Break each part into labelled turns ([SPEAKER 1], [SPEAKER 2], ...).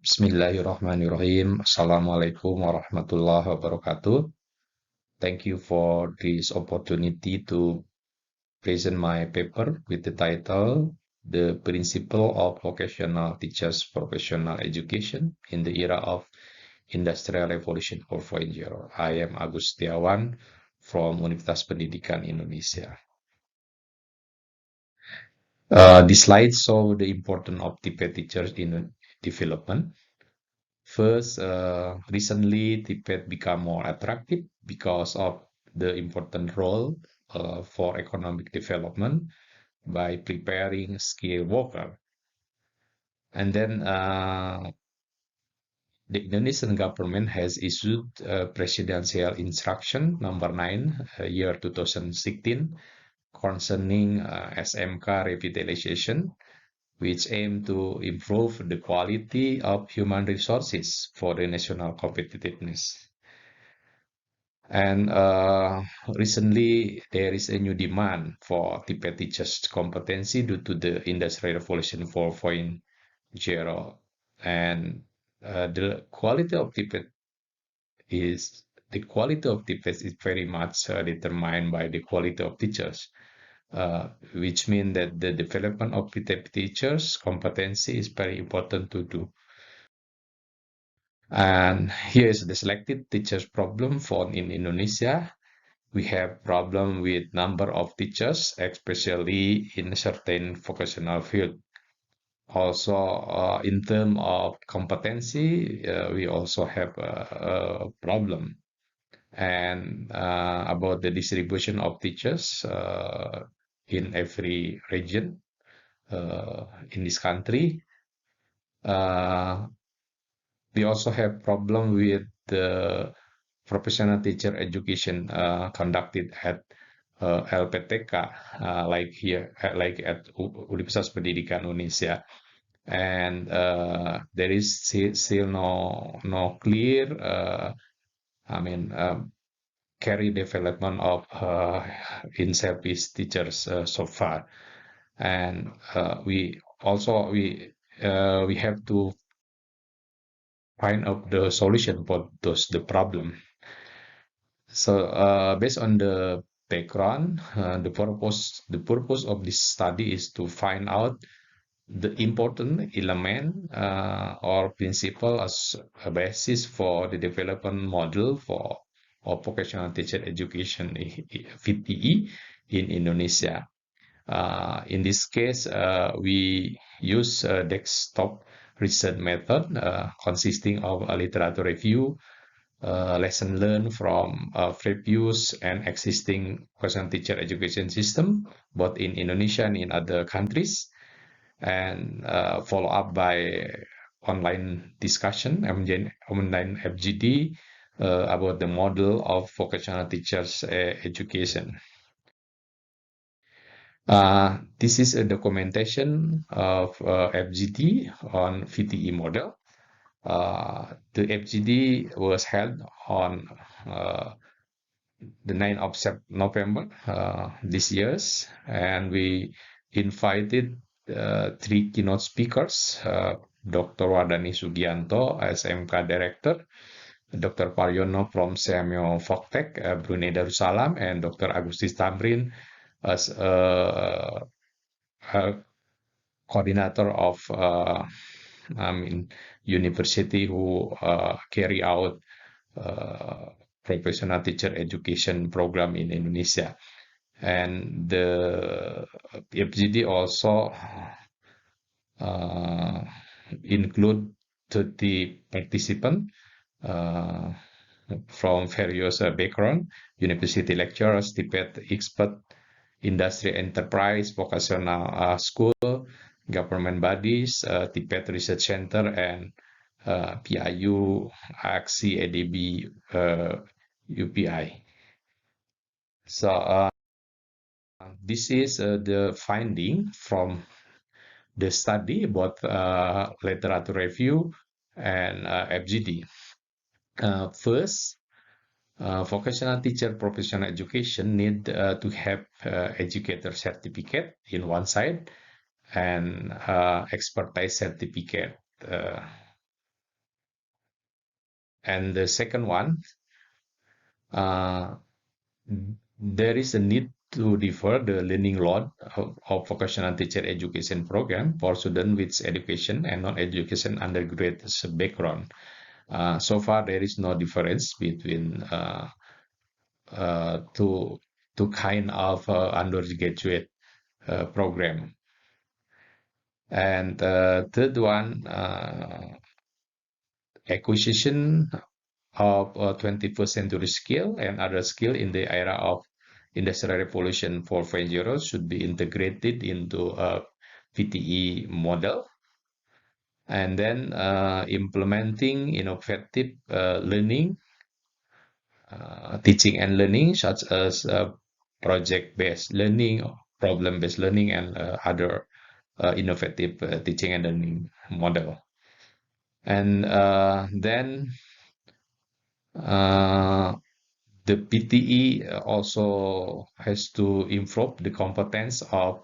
[SPEAKER 1] Bismillahirrahmanirrahim. Assalamualaikum warahmatullahi wabarakatuh. Thank you for this opportunity to present my paper with the title The Principle of Vocational Teachers Professional Education in the Era of Industrial Revolution 4.0. I am Agus Setiawan from Universitas Pendidikan Indonesia. The slides show the importance of TPET teachers in development. First, recently, Tibet become more attractive because of the important role for economic development by preparing skilled worker. And then the Indonesian government has issued Presidential Instruction number 9, year 2016, concerning SMK revitalization, which aim to improve the quality of human resources for the national competitiveness. And recently, there is a new demand for Tibet teachers' competency due to the Industrial Revolution 4.0. And the quality of Tibet is very much determined by the quality of teachers. Which means that the development of teachers' competency is very important to do. And here is the selected teachers problem found in Indonesia. We have problem with number of teachers, especially in certain vocational field. Also, in terms of competency, we also have a problem. And about the distribution of teachers in every region in this country. We also have problem with the professional teacher education conducted at LPTK, like here, like at Universitas Pendidikan Indonesia. And there is still no clear, career development of in-service teachers so far. And we have to find out the solution for the problem. So based on the background, the purpose of this study is to find out the important element or principle as a basis for the development model for vocational teacher education VTE in Indonesia. In this case, we use a desktop research method consisting of a literature review, lesson learned from previous and existing vocational teacher education system, both in Indonesia and in other countries, and follow up by online discussion, online FGD, about the model of vocational teachers education. This is a documentation of FGD on VTE model. The FGD was held on the 9th of November this year, and we invited 3 keynote speakers, Dr. Wardani Sugianto, SMK Director, Dr. Paryono from Semio Fogtek, Brunei Darussalam, and Dr. Agustus Tamrin as a coordinator of university who carry out professional teacher education program in Indonesia. And the FGD also include 30 participants from various background, university lecturers, Tibet expert, industry enterprise, vocational school, government bodies, Tibet Research Center, and PIU, AXI, ADB, UPI. So this is the finding from the study about literature review and FGD. First, vocational teacher professional education need to have educator certificate in one side and expertise certificate And the second one, uh, there is a need to defer the learning load of vocational teacher education program for students with education and non-education undergraduate background. So far, there is no difference between two kind of undergraduate program. And third one, acquisition of 21st century skill and other skill in the era of Industrial Revolution 4.0 should be integrated into a PTE model. And then implementing innovative learning, teaching and learning, such as project-based learning, problem-based learning, and other innovative teaching and learning model. And then the PTE also has to improve the competence of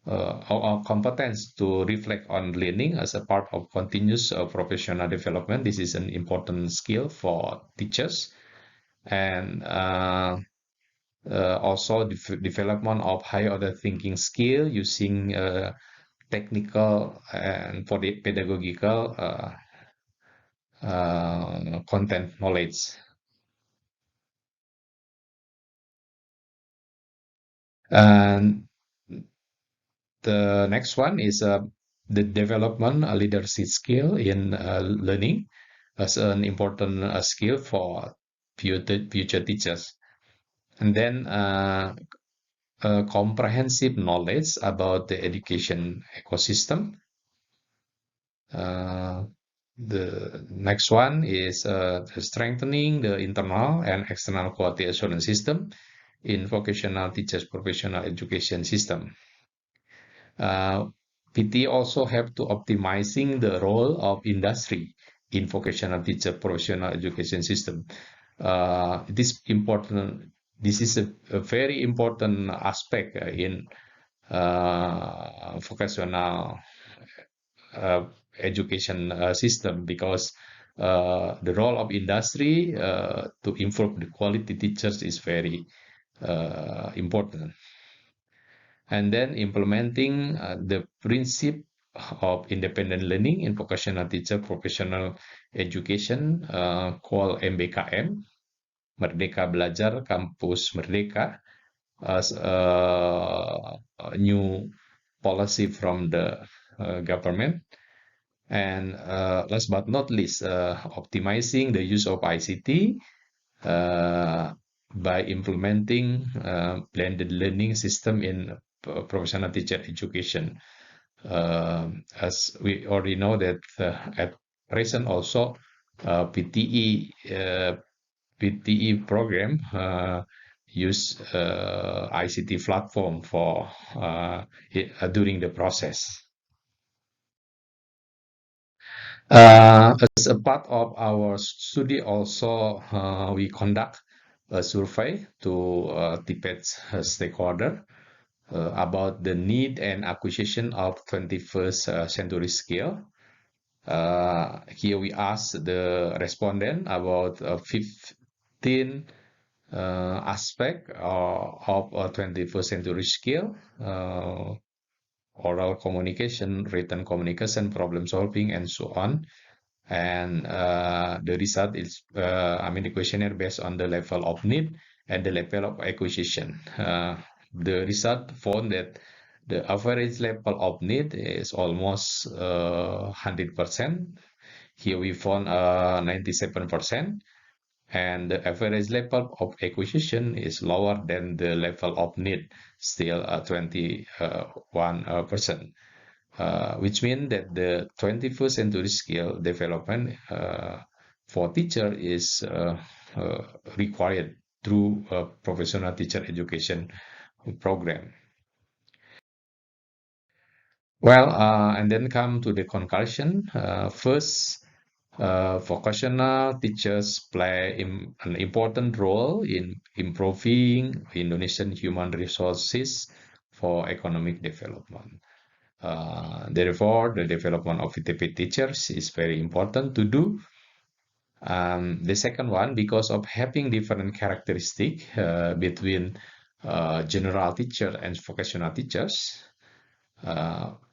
[SPEAKER 1] our competence to reflect on learning as a part of continuous professional development. This is an important skill for teachers, and also development of high order thinking skill using technical and for the pedagogical content knowledge. And the next one is the development leadership skill in learning as an important skill for future teachers. And then comprehensive knowledge about the education ecosystem. Uh, the next one is strengthening the internal and external quality assurance system in vocational teachers professional education system. PT also have to optimizing the role of industry in vocational teacher professional education system. It is important. This is a very important aspect in vocational uh, education system, because the role of industry to improve the quality teachers is very important. And then implementing the principle of independent learning in vocational teacher professional education called MBKM, Merdeka Belajar Kampus Merdeka, as a new policy from the government. And last but not least, optimizing the use of ICT uh, by implementing blended learning system in professional teacher education. As we already know that at present also PTE program use ICT platform for during the process. As a part of our study, also we conduct a survey to Tibet stakeholder about the need and acquisition of 21st century skill. Here we ask the respondent about 15 aspect of a 21st century skill: oral communication, written communication, problem solving, and so on. And the result is, the questionnaire based on the level of need and the level of acquisition. The result found that the average level of need is almost 100%. Here we found 97%, and the average level of acquisition is lower than the level of need, still 21%. Which means that the 21st century skill development for teacher is required through a professional teacher education program. Well, and then come to the conclusion. First, vocational teachers play an important role in improving Indonesian human resources for economic development. Therefore, the development of VTP teachers is very important to do. The second one, because of having different characteristic between general teacher and vocational teachers,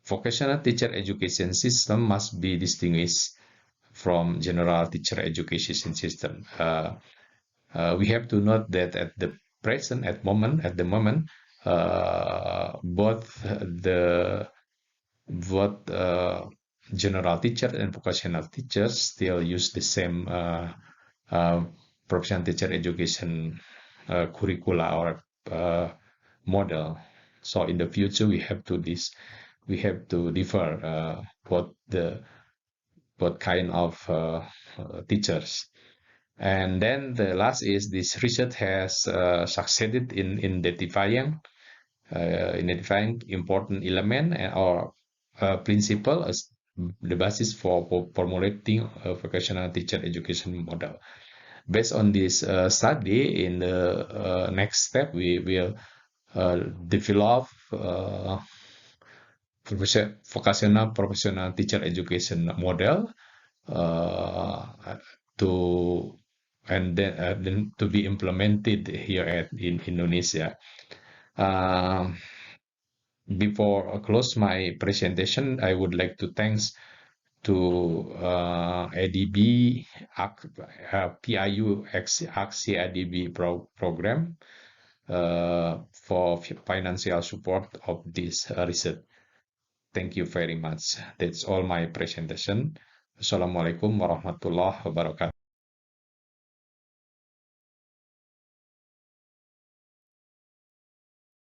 [SPEAKER 1] vocational teacher education system must be distinguished from general teacher education system. We have to note that at the moment, both general teacher and vocational teachers still use the same uh, professional teacher education curricula or model. So in the future, we have to differ both kind of teachers. And then the last is this research has succeeded in identifying important element or principle as the basis for formulating a vocational teacher education model. Based on this study, in the next step, we will develop vocational professional teacher education model uh, to then to be implemented here in Indonesia. Before I close my presentation, I would like to thanks to ADB PIU Aksi ADB program for financial support of this research. Thank you very much. That's all my presentation. Assalamualaikum warahmatullahi wabarakatuh.